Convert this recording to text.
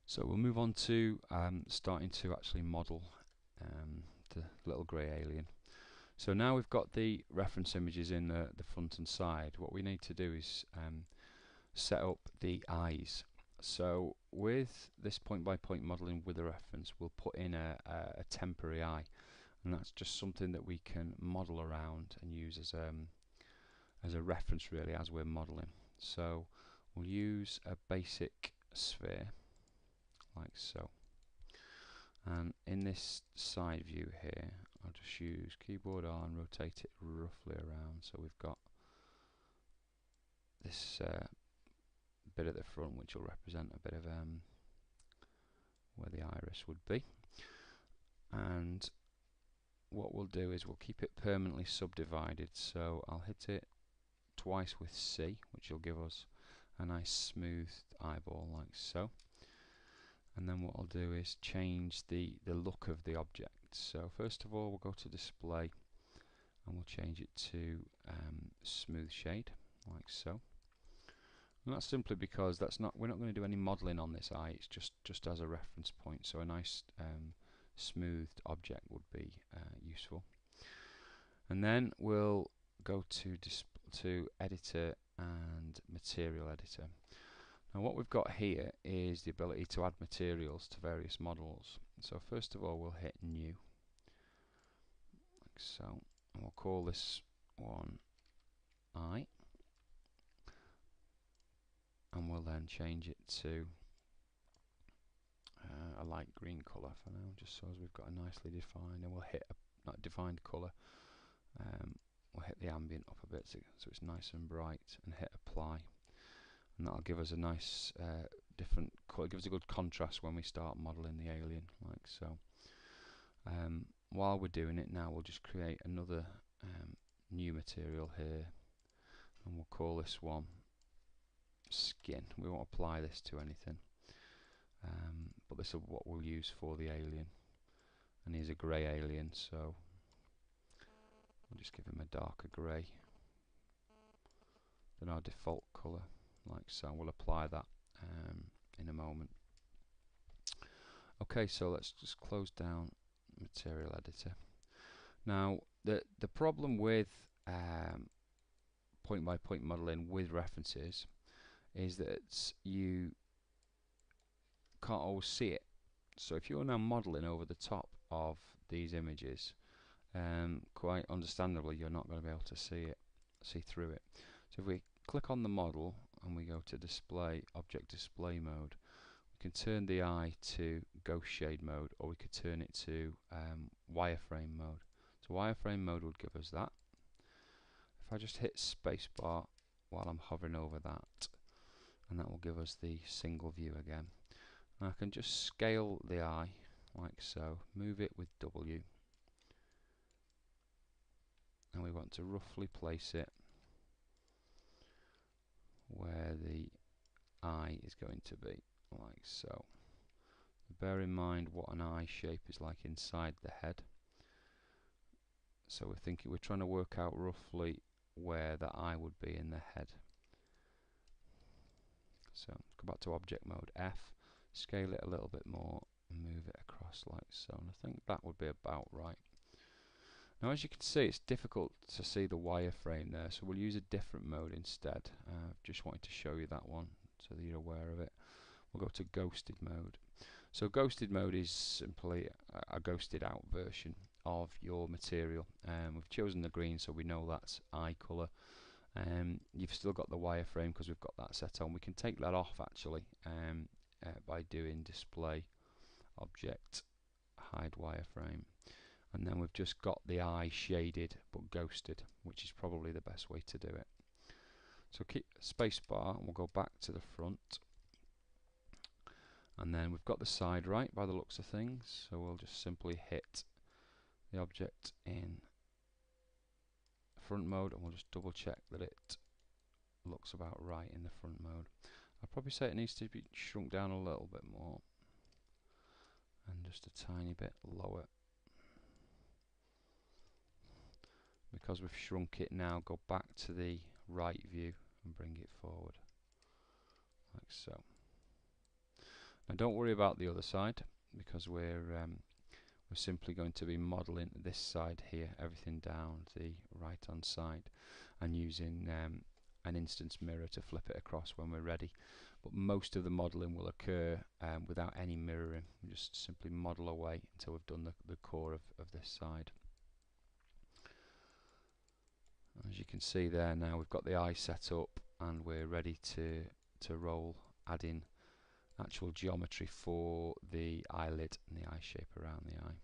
So we'll move on to starting to actually model the little grey alien. So now we've got the reference images in the front and side. What we need to do is set up the eyes. So with this point-by-point modelling with a reference, we'll put in a temporary eye, and that's just something that we can model around and use as a reference really as we're modelling. So we'll use a basic sphere like so, and in this side view here I'll just use keyboard R and rotate it roughly around, so we've got this bit at the front which will represent a bit of where the iris would be. And what we'll do is we'll keep it permanently subdivided, so I'll hit it twice with C, which will give us a nice smooth eyeball like so. And then what I'll do is change the look of the object. So first of all we'll go to display and we'll change it to smooth shade like so. And that's simply because we're not going to do any modelling on this eye, it's just as a reference point, so a nice smoothed object would be useful. And then we'll go to editor and material editor. Now what we've got here is the ability to add materials to various models. So first of all we'll hit new like so, and we'll call this one eye, and we'll then change it to a light green colour for now, just so as we've got a nicely defined, and we'll hit a not defined colour. We'll hit the ambient up a bit so it's nice and bright, and hit apply, and that'll give us a nice different colour. It gives a good contrast when we start modelling the alien like so. While we're doing it now, we'll just create another new material here, and we'll call this one skin. We won't apply this to anything, but this is what we'll use for the alien, and he's a grey alien, so we'll just give him a darker grey than our default colour like so. We'll apply that in a moment. Okay, so let's just close down material editor. Now the problem with point by point modelling with references is that you can't always see it. So if you're now modelling over the top of these images, quite understandably you're not going to be able to see through it. So if we click on the model and we go to display, object display mode, we can turn the eye to ghost shade mode, or we could turn it to wireframe mode. So wireframe mode would give us that. If I just hit spacebar while I'm hovering over that, and that will give us the single view again. And I can just scale the eye like so, move it with W, and we want to roughly place it where the eye is going to be like so. Bear in mind what an eye shape is like inside the head, so we're trying to work out roughly where the eye would be in the head. So go back to object mode, F, scale it a little bit more and move it across like so, and I think that would be about right. Now as you can see, it's difficult to see the wireframe there, so we'll use a different mode instead. Just wanted to show you that one so that you're aware of it. We'll go to ghosted mode. So ghosted mode is simply a ghosted out version of your material. We've chosen the green, so we know that's eye colour. You've still got the wireframe because we've got that set on. We can take that off actually by doing display, object, hide wireframe, and then we've just got the eye shaded but ghosted, which is probably the best way to do it. So keep spacebar and we'll go back to the front, and then we've got the side right by the looks of things, so we'll just simply hit the object in front mode, and we'll just double check that it looks about right in the front mode. I'd probably say it needs to be shrunk down a little bit more, and just a tiny bit lower. Because we've shrunk it now, go back to the right view and bring it forward like so. Now don't worry about the other side, because we're simply going to be modelling this side here, everything down the right hand side, and using an instance mirror to flip it across when we're ready. But most of the modelling will occur without any mirroring. We just simply model away until we've done the core of this side. As you can see there, now we've got the eye set up and we're ready to roll, add in actual geometry for the eyelid and the eye shape around the eye.